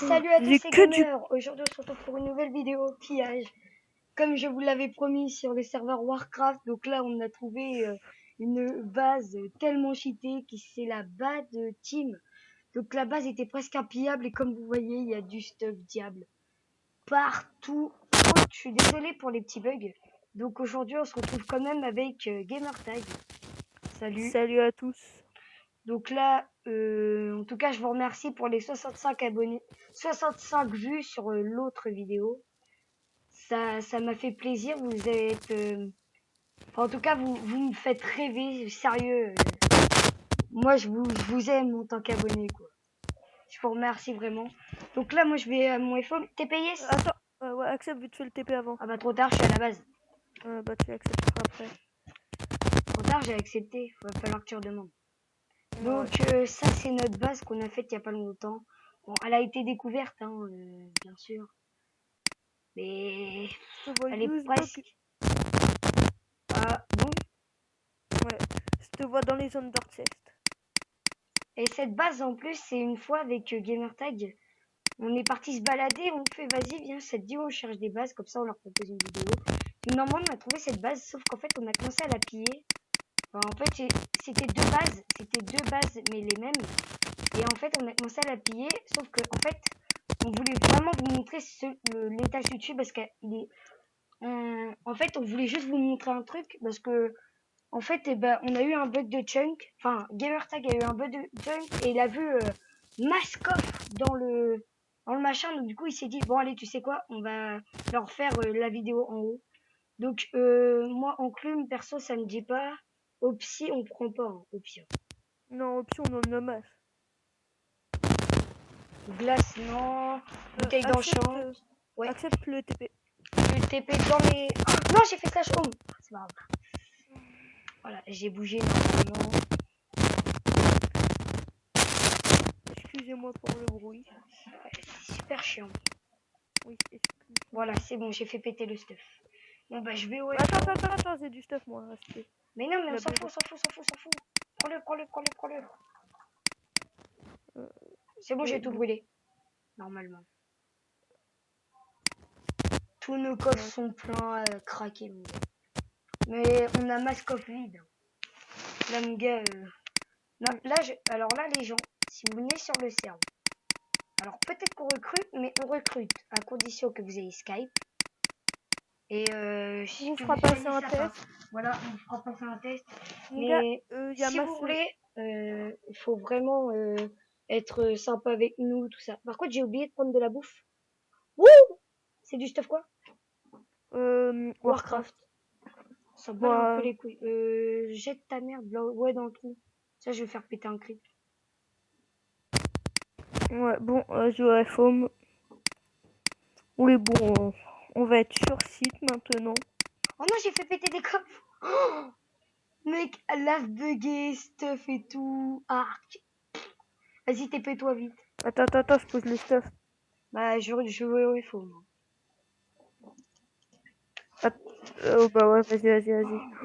Salut à tous J'ai les que du... gamers. Aujourd'hui on se retrouve pour une nouvelle vidéo pillage. Comme je vous l'avais promis sur le serveur Warcraft, donc là on a trouvé une base tellement cheatée qui c'est la base de Team. Donc la base était presque impillable et comme vous voyez il y a du stuff diable partout. Oh, je suis désolé pour les petits bugs. Donc aujourd'hui on se retrouve quand même avec Gamertag. Salut. Salut à tous. Donc là, en tout cas, je vous remercie pour les 65 abonnés, 65 vues sur l'autre vidéo. Ça m'a fait plaisir. Vous êtes, enfin, en tout cas, vous me faites rêver, sérieux. Moi, je vous aime en tant qu'abonné, quoi. Je vous remercie vraiment. Donc là, moi, je vais à mon FO. T'es payé? Attends, ouais, accepte vite fait le TP avant. Ah bah trop tard, je suis à la base. Bah tu accepteras après. Trop tard, j'ai accepté. Va falloir que tu redemandes. Donc Ouais. ça, c'est notre base qu'on a faite il y a pas longtemps. Bon, elle a été découverte, hein, bien sûr. Mais Je te vois elle est use block. presque. Ah bon. Ouais. Je te vois dans les zones d'orchest. Et cette base en plus, c'est une fois avec Gamertag. On est parti se balader, on fait vas-y, viens, ça te dit, on cherche des bases, comme ça on leur propose une vidéo. Normalement, on a trouvé cette base, sauf qu'en fait, on a commencé à la piller. Enfin, en fait, c'était deux bases, mais les mêmes. Et en fait, on a commencé à la piller, sauf que en fait, on voulait vraiment vous montrer l'étage du dessus parce qu'il est. En fait, on voulait juste vous montrer un truc parce que en fait, eh ben, on a eu un bug de chunk. Enfin, Gamertag a eu un bug de chunk et il a vu Maskoff dans le machin. Donc du coup, il s'est dit bon allez, tu sais quoi, on va leur faire la vidéo en haut. Donc moi, enclume perso, ça me dit pas. Opsi, on prend pas. Hein, Opsi. Non, option non nommage. Glace, non. Bouteille d'enchant. Ouais. Accepte le TP. Le TP dans les. Oh, non, j'ai fait slash home. C'est pas grave. Voilà, j'ai bougé normalement. Excusez-moi pour le bruit. C'est super chiant. Oui, excuse. Voilà, c'est bon, j'ai fait péter le stuff. Bon bah je vais au Attends, j'ai du stuff moi, respect. Mais non, mais on La s'en fout, BD. on s'en fout, on s'en fout, on s'en fout. Prends-le. Euh, C'est bon, j'ai tout bon. brûlé. Normalement. Tous nos coffres sont pleins à craquer, mon gars. Mais on a masse coffre vide. Là, mon gars, non, là, alors là, les gens, si vous venez sur le serveur, alors peut-être qu'on recrute, mais on recrute à condition que vous ayez Skype. Et On vous que fera vous passer ayez un ça, test. voilà, on vous fera passer un test. Mon gars, Mais y a si vous voulez, il faut vraiment être sympa avec nous, tout ça. Par contre, j'ai oublié de prendre de la bouffe. Wouh! C'est du stuff quoi? Warcraft. Ça vole un peu Moi, les couilles. Jette ta merde là, ouais, dans le trou. Ça, je vais faire péter un cri. ouais, bon, je vais à Foam. Oui, bon, on va être sur site maintenant. Oh non, j'ai fait péter des coffres. Oh, mec, lave bugué, stuff et tout. Arc. Vas-y, TP-toi vite. Attends, je pose le stuff. Bah, je vais au FO, moi. Oh bah ouais, vas-y.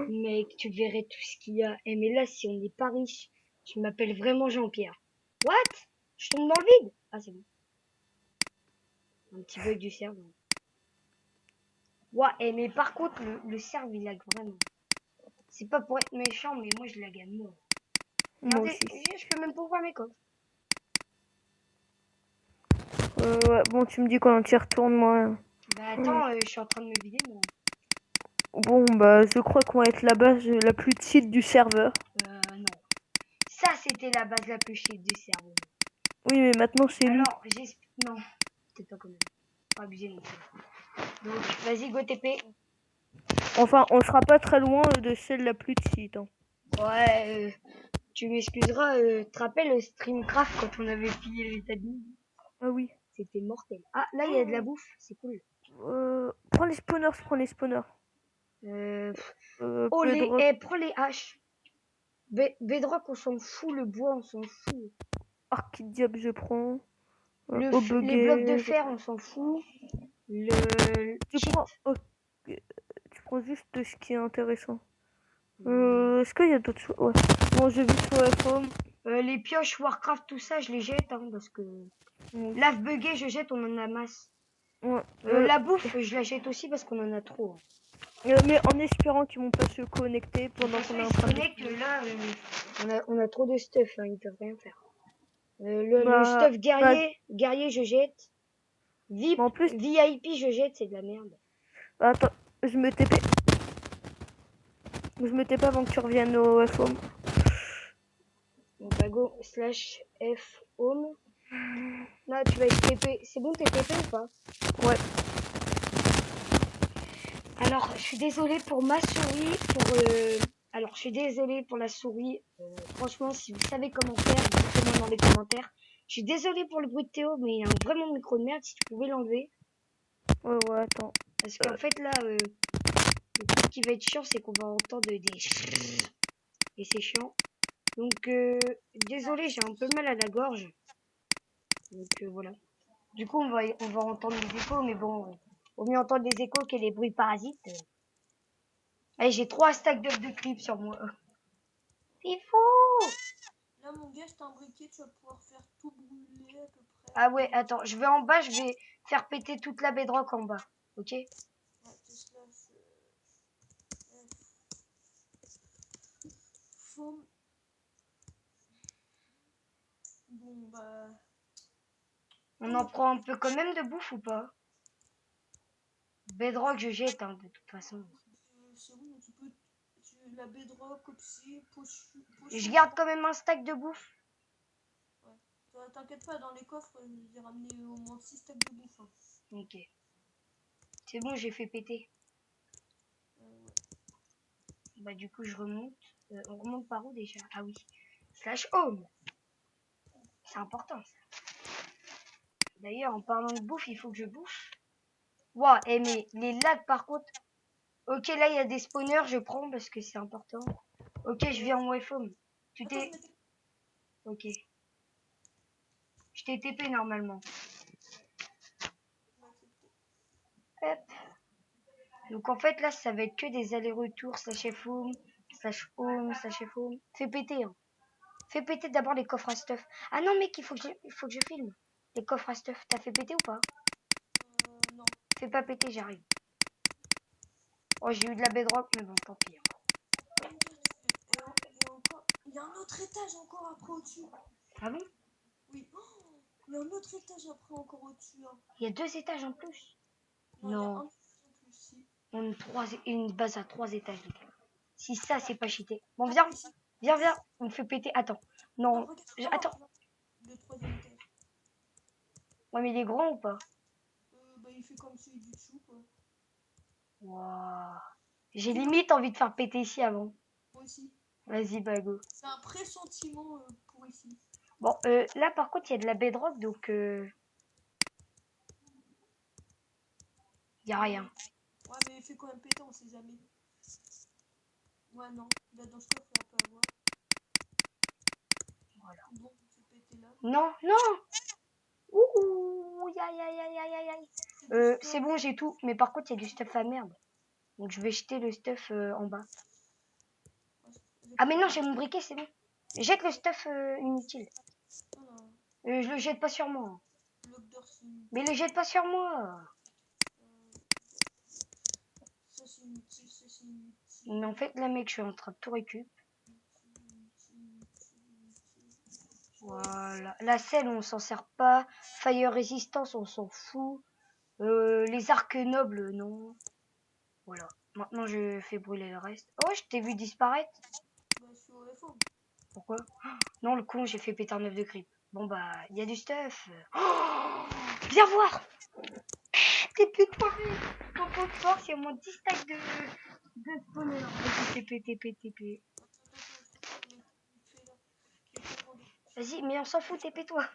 Mec, tu verrais tout ce qu'il y a. Eh, mais là, si on n'est pas riche, tu m'appelles vraiment Jean-Pierre. What? Je tombe dans le vide? Ah, c'est bon. Un petit bug du serveur. Ouais, eh, mais par contre, le serveur, il lag vraiment. C'est pas pour être méchant, mais moi, je lag à mort. Moi Regardez, aussi. je peux même pas voir mes coffres. Ouais, bon, tu me dis quand tu y retournes, moi. Bah, attends, je suis en train de me vider, moi. Bon, bah, je crois qu'on va être la base la plus cheat du serveur. Non. Ça, c'était la base la plus chère du serveur. Oui, mais maintenant, c'est lui. Alors, j'espère... Non, peut-être pas quand même. Pas abusé non plus. Donc, vas-y, go TP. Enfin, on sera pas très loin de celle la plus cheat. Hein. Ouais, tu m'excuseras, tu te rappelles le Streamcraft quand on avait pillé les établis? Ah oui. C'était mortel. Ah, là, il y a de la bouffe, c'est cool. Prends les spawners. Oh, Bedrock. prends les haches. Bedrock, on s'en fout, le bois, on s'en fout. Archidiable, je prends. Les blocs de Obuguet. fer, on s'en fout. Tu Cheat. prends... tu prends juste ce qui est intéressant. Est-ce qu'il y a d'autres choses? Ouais. Bon, je vis sur la forme. Les pioches Warcraft, tout ça, je les jette, hein, parce que lave buggé, je jette, on en a masse. Ouais. La bouffe, je la jette aussi parce qu'on en a trop. Mais en espérant qu'ils vont pas se connecter De toute pendant façon, qu'on est ils en se train de... connectent, là, on a trop de stuff, hein, ils peuvent rien faire. Le Bah, stuff bah, guerrier, je jette. mais en plus, VIP, je jette, c'est de la merde. bah, attends, je me TP. Je me TP avant que tu reviennes au FOM. Donc, bah, go, slash F home. Là, tu vas être TP. C'est bon, t'es TP ou pas? Ouais. Alors, je suis désolée pour ma souris, Alors, je suis désolée pour la souris. Franchement, si vous savez comment faire, dites-moi dans les commentaires. Je suis désolée pour le bruit de Théo, mais il a vraiment micro de merde, si tu pouvais l'enlever. Ouais, attends. Parce qu'en fait, là, le truc qui va être chiant, c'est qu'on va entendre des... Et c'est chiant. Donc, désolé, j'ai un peu mal à la gorge. Donc, voilà. Du coup, on va entendre des échos, mais bon, vaut mieux entendre des échos que les bruits parasites. Allez, j'ai 3 stacks d'œufs de creep sur moi. Il faut. Là, mon gars, je t'ai un briquet, tu vas pouvoir faire tout brûler à peu près. Ah ouais, attends, je vais en bas, je vais faire péter toute la bedrock en bas. Ok? Ouais, t'es slash. Foam. Bon, bah. On en prend un peu quand même de bouffe ou pas? Bedrock, je jette, hein, de toute façon. C'est bon, tu peux. La bedrock, aussi, potion. Je garde quand même un stack de bouffe. Ouais. T'inquiète pas, dans les coffres, j'ai ramené au moins 6 stacks de bouffe. Hein. Ok. C'est bon, j'ai fait péter. Ouais. Bah du coup, je remonte. On remonte par où déjà? Ah oui. Slash home. C'est important ça. D'ailleurs, en parlant de bouffe, il faut que je bouffe. Ouah, mais les lags par contre. Ok, là il y a des spawners, je prends parce que c'est important. Ok, je viens en WFOM. Tu Attends, t'es... Ok. Je t'ai TP normalement. Hop. Donc en fait là, ça va être que des allers-retours slash home, slash home, slash home. Fais péter, hein. Fais péter d'abord les coffres à stuff. Ah non mec, il faut que je filme. Les coffres à stuff, t'as fait péter ou pas? Non. Fais pas péter, j'arrive. Oh, j'ai eu de la bedrock, mais bon, tant pis. Hein. Et encore. Il y a un autre étage encore après au-dessus. Ah bon? Oui. Oh, il y a un autre étage après encore au-dessus. Hein. Il y a 2 étages en plus. Non, il y a un Non. étage en plus. Si. On a une base à 3 étages, les gars. Si ça, c'est pas cheaté. Bon, viens. Ici. Viens, viens. On me fait péter. Attends. Non, Non. regarde. Attends. Le troisième étage. Ouais, mais il est grand ou pas? Bah, il fait comme celui du dessous, quoi. Waouh. J'ai limite envie de faire péter ici avant. Moi aussi. Vas-y, bah go. C'est un pressentiment pour ici. Bon, là par contre, il y a de la bedrock, donc il y a rien. Ouais, mais fais quand même péter, on sait jamais. Ouais, non. Là, dans ce coffre, on peut avoir. Voilà. Bon, c'est pété là. Non, non. Ouh, aïe, aïe, aïe, aïe, aïe. C'est bon, j'ai tout. Mais par contre, il y a du stuff à merde. Donc je vais jeter le stuff en bas. Ah mais non, j'ai mon briquet, c'est bon. Jette le stuff inutile. Je le jette pas sur moi. Mais le jette pas sur moi. Ça c'est inutile, ça c'est inutile. Mais en fait, là, mec, je suis en train de tout récup. Voilà. La selle, on s'en sert pas. Fire Resistance, on s'en fout. Les arcs nobles, non. Voilà. Maintenant, je fais brûler le reste. Oh, je t'ai vu disparaître. Bah, c'est au FO. Pourquoi? Non, le con, j'ai fait péter un œuf de creep. Bon, bah, il y a du stuff. Oh, viens voir. T'es pété. Ton pot de force, il y a au moins 10 stacks de spawner. Vas-y, TP. Vas-y, mais on s'en fout, TP-toi.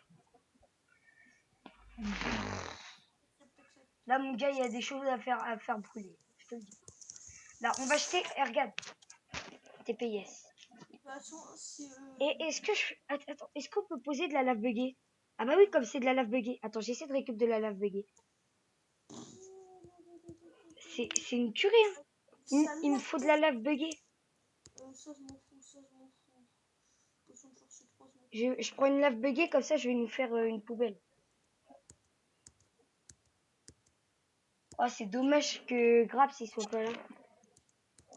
Là, mon gars, il y a des choses à faire brûler. Je te le dis. Là, on va acheter. Regarde. TPS. Et est-ce que je. Attends, est-ce qu'on peut poser de la lave buggée? Ah bah oui, comme c'est de la lave buggée. Attends, j'essaie de récupérer de la lave buggée. C'est une tuerie, hein. Il me faut de la lave buggée. Ça, je m'en fous, ça, je m'en fous. Potion de force 3, je m'en Je prends une lave buggée, comme ça je vais nous faire une poubelle. Oh, c'est dommage que Graps il soit pas là.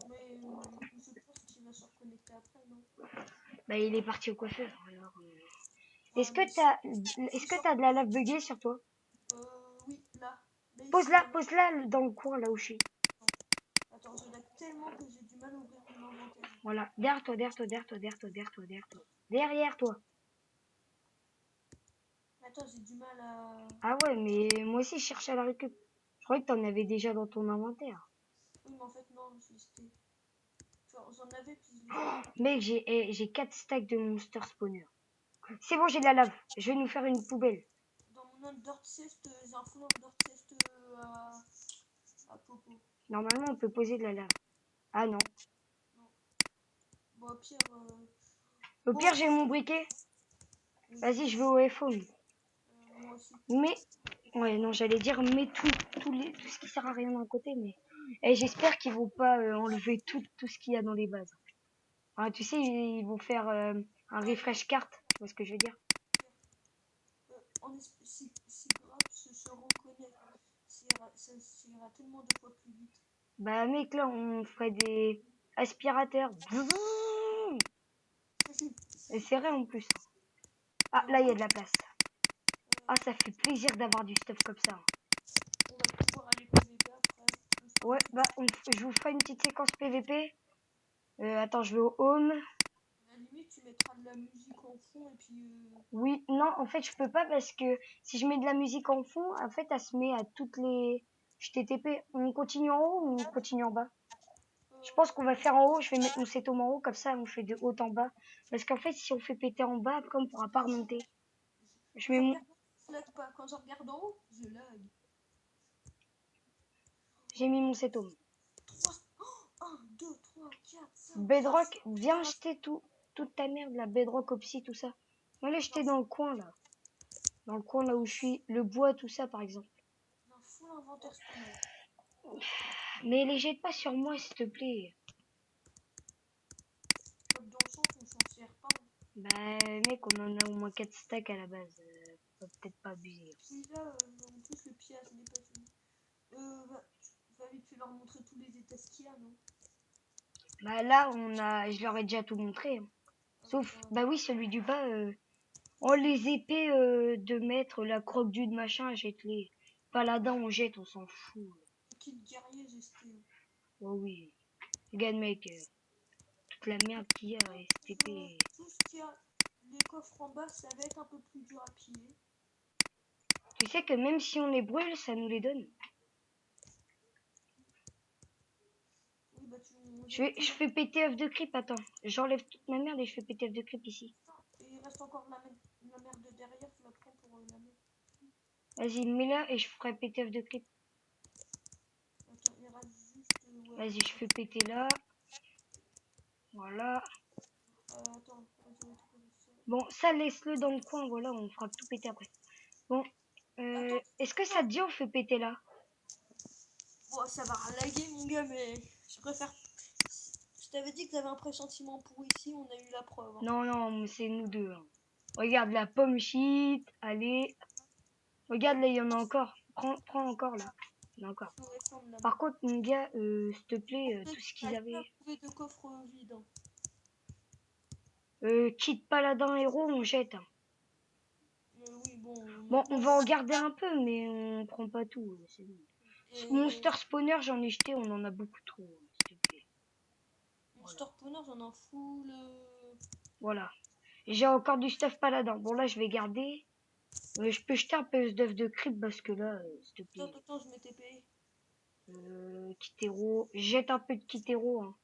Mais je pense qu'il va se reconnecter après, non? Bah, il est parti au coiffeur. Alors, Ouais, mais est-ce que t'as de la lave buggée sur toi? oui, là. Là, ici, Pose-la, pose-la dans le coin là où je suis. Attends, je lag tellement que j'ai du mal à ouvrir mon inventaire. Voilà. Derrière toi, derrière toi, derrière toi, derrière toi, derrière toi, derrière toi. Derrière toi. Attends, j'ai du mal à... Ah ouais, mais moi aussi je cherchais à la récup. Je croyais que t'en avais déjà dans ton inventaire. Oui, mais en fait, non, je l'ai jeté. Enfin, j'en avais, puis je l'ai... Mec, j'ai 4 stacks de monster spawner. C'est bon, j'ai de la lave. Je vais nous faire une poubelle. Dans mon under chest, j'ai un full under chest à Popo. Normalement, on peut poser de la lave. Ah non. Non. Bon, au pire... Au bon, pire, j'ai mon briquet. oui, Vas-y, je vais au FO. moi aussi. Mais, ouais, non, j'allais dire, mets tout ce qui sert à rien d'un côté, mais. Et j'espère qu'ils vont pas enlever tout ce qu'il y a dans les bases. Ah, tu sais, ils vont faire un refresh carte. Tu vois ce que je veux dire? Si Grab se reconnecte, ça ira tellement deux fois plus vite. Bah, mec, là, on ferait des aspirateurs. Bzzz. Et c'est vrai en plus. Ah, là, il y a de la place. Ah, ça fait plaisir d'avoir du stuff comme ça. On va pouvoir aller PVP après. Ouais, bah, je vous ferai une petite séquence PVP. Attends, je vais au home. À la limite, tu mettras de la musique en fond et puis... Oui, non, en fait, je peux pas parce que si je mets de la musique en fond, en fait, elle se met à toutes les... Je t'ai TP. On continue en haut ou on continue en bas? Je pense qu'on va faire en haut. Je vais mettre mon setum en haut, comme ça, on fait de haut en bas. Parce qu'en fait, si on fait péter en bas, après, on pourra pas remonter. Je mets mon... Je lag pas. Quand je regarde en haut, je lag. J'ai mis mon setum. 3... 1, 2, 3, 4, 5, Bedrock, viens jeter toute ta merde, la Bedrock, Opsy, tout ça. Moi, là, jeter dans le coin, là. Dans le coin, là où je suis. Le bois, tout ça, par exemple. un full inventaire spawner. Mais les jette pas sur moi, s'il te plaît. Hop, dans le champ, on s'en sert pas. Bah, mec, on en a au moins 4 stacks à la base. Faut peut-être pas abuser. Puis là, en plus, le pillage n'est pas fini. Va vite fait leur montrer tous les états qu'il y a, non? Bah, là, je leur ai déjà tout montré. Hein. Sauf, bah oui, celui du bas. Oh, les épées de maître, la croque du machin, jette-les. Paladin, on jette, on s'en fout. Kit guerrier, j'ai jeté. Oh oui. Regarde, mec. Toute la merde qu'il y a, STP. Tout ce qu'il y a, les coffres en bas, ça va être un peu plus dur à piller. Tu sais que même si on les brûle, ça nous les donne. Oui, bah Je fais péter œuf de creep, attends. J'enlève toute ma merde et je fais péter œuf de creep ici. Et il reste encore la merde de derrière, je la prends pour la mettre. Vas-y, mets-la et je ferai péter œuf de creep. Attends, il reste juste... ouais. Vas-y, je fais péter là. Voilà. Attends, vas-y, ça. Bon, ça, laisse-le dans le coin, voilà, on fera tout péter après. Bon, est-ce que ça te dit on fait péter là? Bon, ça va laguer, mon gars, mais je préfère... Je t'avais dit que t'avais un pressentiment pour ici, on a eu la preuve. Hein. Non, non, c'est nous deux. Hein. Regarde la pomme shit, allez. Regarde, là, il y en a encore. Prends encore, là. Il y en a encore. Par contre, mon gars, s'il te plaît, tout ce qu'ils avaient... de coffre vide. Hein. Kit paladin héros, on jette. Hein. Oui, bon... Bon, on va en garder un peu, mais on prend pas tout. C'est bon. Monster spawner, j'en ai jeté, on en a beaucoup trop, s'il te plaît. Monster spawner, j'en ai full. Voilà. J'ai encore du stuff paladin. Bon, là, je vais garder. Je peux jeter un peu d'œuf de creep parce que là, s'il te plaît. Attends, je m'étais payé. Kitero. Jette un peu de Kitero. Hein.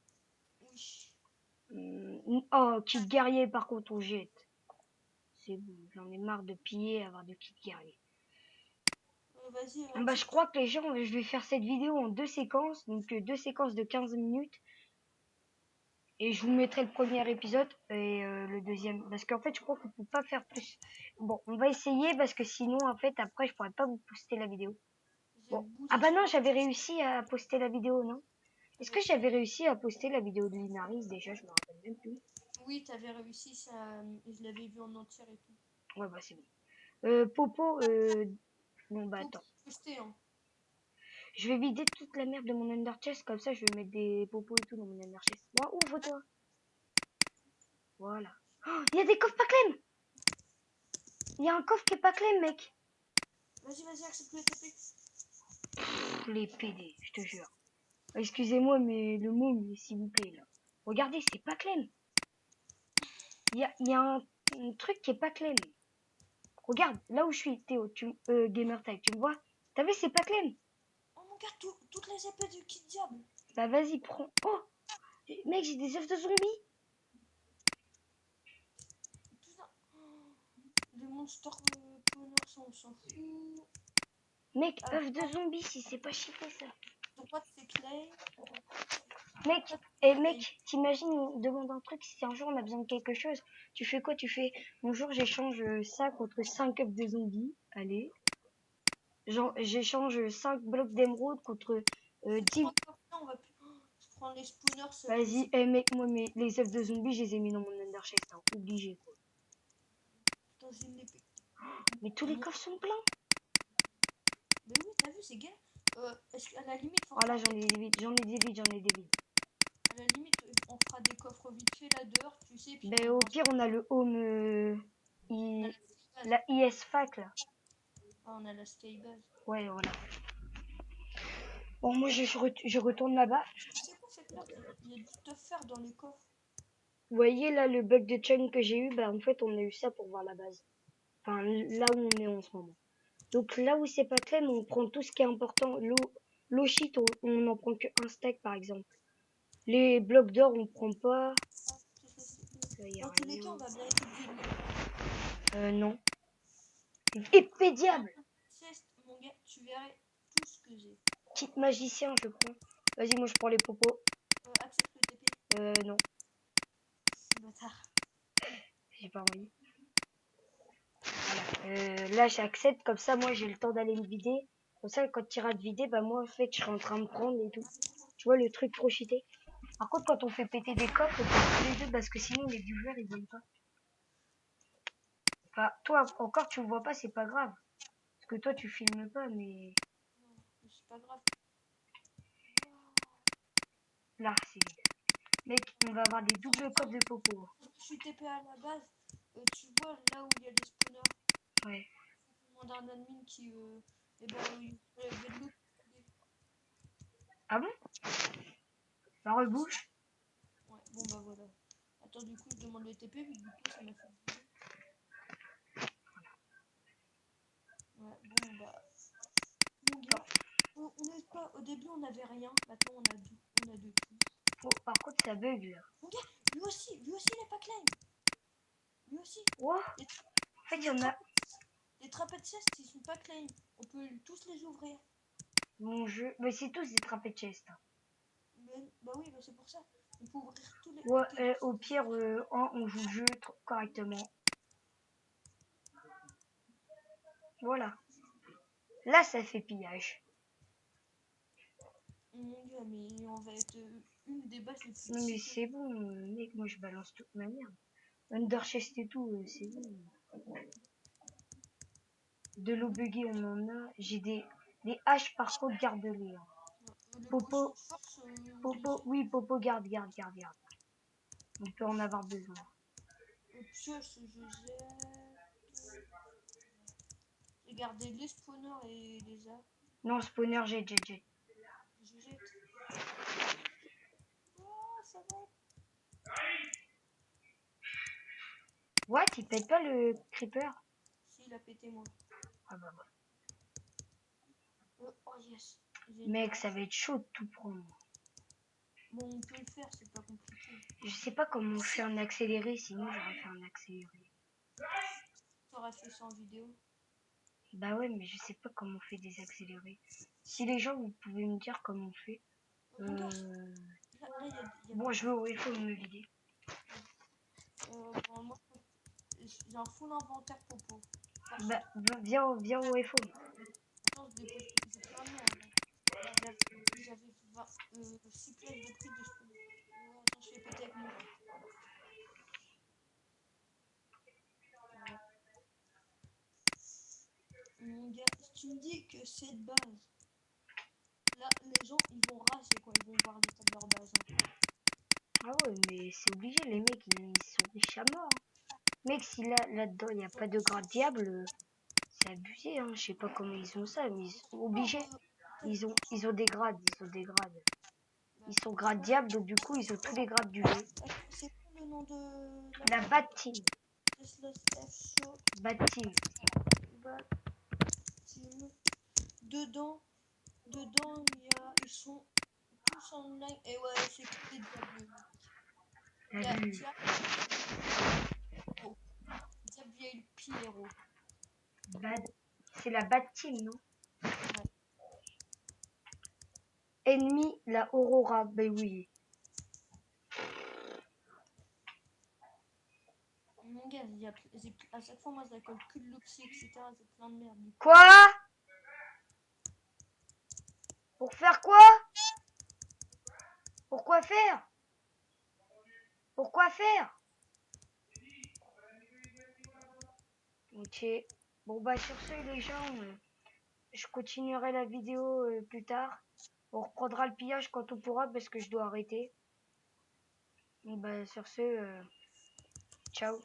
Oui. Oh, kit guerrier, par contre, on jette. C'est bon, j'en ai marre de piller, avoir de kit guerrier. Vas-y. Bah, je crois que les gens, je vais faire cette vidéo en 2 séquences. Donc, 2 séquences de 15 minutes. Et je vous mettrai le premier épisode et le deuxième. Parce qu'en fait, je crois qu'on peut pas faire plus. Bon, on va essayer parce que sinon, en fait, après, je pourrais pas vous poster la vidéo. Bon. Ah bah non, j'avais réussi à poster la vidéo, non? Est-ce que j'avais réussi à poster la vidéo de Linaris déjà? Je me rappelle même plus. Oui, t'avais réussi, ça, je l'avais vu en entière et tout. Ouais, bah c'est bon. Popo, bon bah Faut attends. poster, hein. Je vais vider toute la merde de mon Ender Chest, comme ça je vais mettre des popos et tout dans mon Ender Chest. Bon, ouvre-toi. Voilà. Oh, il y a des coffres pas clem. Il y a un coffre qui est pas clem, mec. Vas-y, accepte le TP. Pff, les PD, je te jure. Excusez-moi, mais le mot, mais s'il vous plaît, là. Regardez, c'est pas clem. Il y a un truc qui est pas clem. Regarde, là où je suis, Théo, Gamertag, tu me vois? T'as vu, c'est pas clem. Oh mon gars, toutes les épées du Kid Diable. Bah vas-y, prends. Oh, mec, j'ai des œufs de zombies. Tout ça. Oh, les monster spawners, ça, on s'en fout. Mec, Ah, œufs de zombies, si c'est pas chiffré ça. droite, c'est Clay. Mec, Droite, et c'est Clay. mec, t'imagines, on demande un truc, si un jour on a besoin de quelque chose, tu fais quoi? Tu fais, bonjour, j'échange ça contre 5 œufs de zombies. Allez. J'échange 5 blocs d'émeraude contre C'est 10. trop important, on va plus. Oh, je prends les spawners, Vas-y, mec, moi, les œufs de zombies, je les ai mis dans mon Ender Chest, hein. Obligé, quoi. dans une épée. Mais tous les coffres sont pleins. Mais oui, t'as vu, c'est gay. Est-ce qu'à la limite, faut Oh là, faire j'en ai des vides, j'en ai des vides, j'en ai des vides. à la limite, on fera des coffres vite fait là dehors, tu sais, puis Ben, on au range pire, on a le home, on a I- la la IS Fac, là. on a la skybase. Ouais, voilà. Bon, moi, je retourne là-bas. C'est quoi cette merde? Il y a du stuff faire dans les coffres. Vous voyez, là, le bug de chain que j'ai eu, bah, en fait, on a eu ça pour voir la base. Enfin, là où on est en ce moment. Donc, là où c'est pas clair, on prend tout ce qui est important. L'eau shit, on n'en prend qu'un stack, par exemple. Les blocs d'or, on prend pas. Ça y a Dans tous les rien. cas, on va bien étudier Non. Épée diable! Ceste, mon gars, tu verrais tout ce que j'ai. Kit magicien, je prends. Vas-y, moi, je prends les popos. Accepte le TP. Non. Bâtard. J'ai pas envie. Voilà. Là, j'accepte. Comme ça, moi, j'ai le temps d'aller me vider. Comme ça, quand tu iras te vider, bah, moi, en fait, je serai en train de prendre et tout. Tu vois, le truc trop cheaté. Par contre, quand on fait péter des coffres, faut faire tous les deux parce que sinon, les viewers, ils viennent pas. Enfin, toi, encore, tu le vois pas, c'est pas grave. Parce que toi, tu filmes pas, mais Non, mais c'est pas grave. là, c'est vide. Mec, on va avoir des doubles coffres de popo. Je suis TP à la base. Tu vois là où il y a les spawners. Ouais. Je demande à un admin qui. Eh ben, il y avait de l'autre. Ah bon? La rebouche? Ouais, bon bah voilà. Attends, du coup, je demande le TP, vu que du coup, ça m'a fait bouger. Ouais, bon bah. Mon gars, on n'est pas. Au début, on n'avait rien. Maintenant, on a de tout. Oh, par contre, ça bug là. Mon gars, lui aussi, il est pas claim. Lui aussi. Oh, Les, en fait, il y en a. les trapettes chest, ils sont pas claim. On peut tous les ouvrir. Mon jeu. Mais c'est tous des trappés de chest. Bah oui, bah c'est pour ça. On peut ouvrir tous les. Ouais, Ok. au pire, on joue le jeu correctement. Voilà. Là, ça fait pillage. Mon gars, mais on va être une des bases les plus Non, mais cheatées. c'est bon, mec, moi je balance toute ma merde. Under chest et tout, c'est bon. De l'eau buggée, on en a. J'ai des haches, par contre, garde-les. Hein. Le potion Popo, de force, Popo, oui, Popo, garde. On peut en avoir besoin. pioche, je jette. J'ai gardé les spawners et les arts. Non, spawner, j'ai. Je jette. Oh, ça va. What? Il pète pas le creeper? Si, il a pété, moi. Ah bah. Oh yes. Mec, ça va être chaud de tout prendre. Bon, on peut le faire, c'est pas compliqué. Je sais pas comment on fait un accéléré, sinon j'aurais fait un accéléré. T'aurais fait ça en vidéo. Bah ouais, mais je sais pas comment on fait des accélérés. Si les gens, vous pouvez me dire comment on fait. Mon gars, là, il y a Bon, je veux où il faut me vider. bon, moi, j'ai un full inventaire popo. Bah, viens au FO. Attends, je dépose. J'ai plein de noms avant. J'avais 6 pièces de prix de spawn. Oh, attends, je fais péter avec mon. que cette base. Là, les gens, ils vont rager quand ils vont voir l'état de leur base. Hein. Ah ouais, mais c'est obligé, les mecs, ils sont riches à mort. Mec, si là-dedans, il n'y a pas de grade diable, c'est abusé, hein. Je sais pas comment ils ont ça, mais ils sont obligés. Ils ont des grades, ils ont des grades. Ils sont grade diable, donc du coup, ils ont tous les grades du jeu. C'est quoi le nom de La Bat Team. Tesla F Show Bat Team. Bat Team. Dedans, ils sont tous online. Et ouais, c'est que des diables. Il y a T'as vu? Diable. Oh, Diable vieille Pierrot. C'est la Bat Team, non? Ouais. Ennemi, la Aurora. Ben oui. Mon gars, à chaque fois, moi, je la colle que de l'oxy, etc. C'est plein de merde. Du coup. Quoi? Pour faire quoi? Pourquoi faire? Pourquoi faire? Ok. Bon bah sur ce les gens, je continuerai la vidéo plus tard. On reprendra le pillage quand on pourra parce que je dois arrêter. Et bah sur ce, ciao.